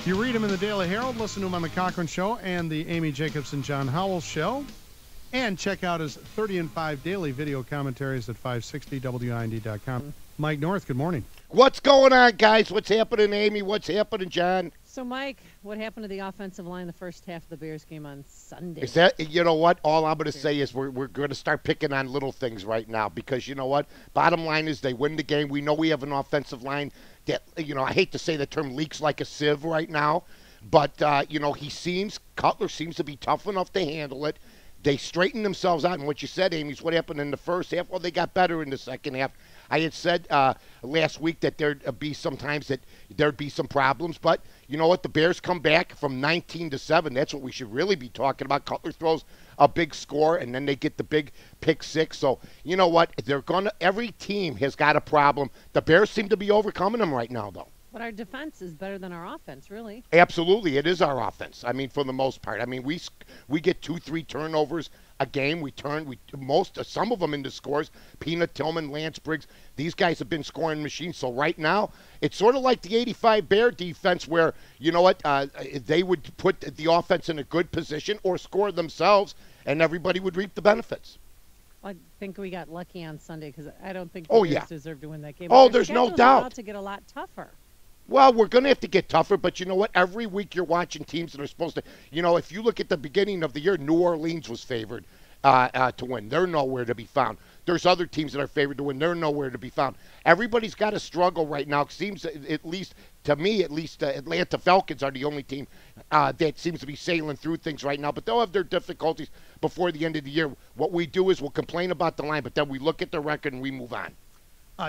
You read them in the Daily Herald, listen to them on the Cochran Show and the Amy Jacobson John Howell Show, and check out his 30 and 5 daily video commentaries at 560wind.com. Mike North, good morning. What's going on, guys? What's happening, Amy? What's happening, John? So, Mike, what happened to the offensive line the first half of the Bears game on Sunday? Is that, you know what? All I'm going to say is we're going to start picking on little things right now because, you know what? Bottom line is they win the game. We know we have an offensive line that, you know, I hate to say the term leaks like a sieve right now, but, you know, Cutler seems to be tough enough to handle it. They straightened themselves out. And what you said, Amy, is what happened in the first half. Well, they got better in the second half. I had said last week that there'd be some problems, but you know what? The Bears come back from 19-7. That's what we should really be talking about. Cutler throws a big score, and then they get the big pick six. So you know what? Every team has got a problem. The Bears seem to be overcoming them right now, though. But our defense is better than our offense, really. Absolutely, it is our offense. I mean, for the most part. I mean, we get 2-3 turnovers a game. Some of them into scores. Peanut Tillman, Lance Briggs. These guys have been scoring machines. So right now, it's sort of like the '85 Bear defense, where you know what they would put the offense in a good position or score themselves, and everybody would reap the benefits. I think we got lucky on Sunday because I don't think the Bears deserve to win that game. Oh, there's no doubt. About to get a lot tougher. Well, we're going to have to get tougher, but you know what? Every week you're watching teams that are supposed to, you know, if you look at the beginning of the year, New Orleans was favored to win. They're nowhere to be found. There's other teams that are favored to win. They're nowhere to be found. Everybody's got a struggle right now. It seems, at least to me, Atlanta Falcons are the only team that seems to be sailing through things right now, but they'll have their difficulties before the end of the year. What we do is we'll complain about the line, but then we look at the record and we move on.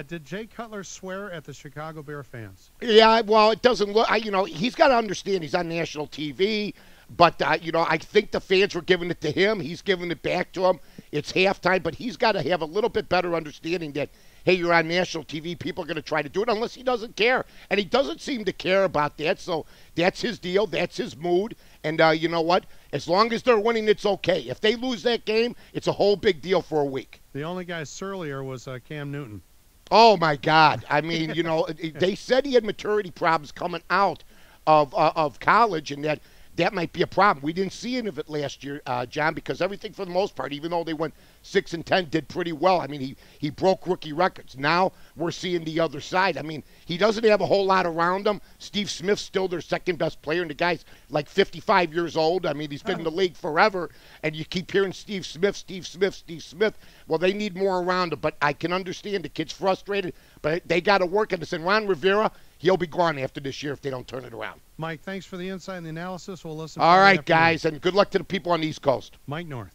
Did Jay Cutler swear at the Chicago Bear fans? Yeah, well, it doesn't look. You know, he's got to understand he's on national TV, but you know, I think the fans were giving it to him. He's giving it back to him. It's halftime, but he's got to have a little bit better understanding that, hey, you're on national TV. People are going to try to do it unless he doesn't care, and he doesn't seem to care about that. So that's his deal. That's his mood. And you know what? As long as they're winning, it's okay. If they lose that game, it's a whole big deal for a week. The only guy surlier was Cam Newton. Oh, my God. I mean, you know, they said he had maturity problems coming out of college, and that might be a problem. We didn't see any of it last year, John, because everything for the most part, even though they went 6-10, did pretty well. I mean, he broke rookie records. Now we're seeing the other side. I mean, he doesn't have a whole lot around him. Steve Smith's still their second best player, and the guy's like 55 years old. I mean, he's been in the league forever, and you keep hearing Steve Smith, Steve Smith, Steve Smith. Well, they need more around him, but I can understand the kid's frustrated, but they got to work at this. And Ron Rivera, he'll be gone after this year if they don't turn it around. Mike, thanks for the insight and the analysis. We'll listen. All right, guys, and good luck to the people on the East Coast. Mike North.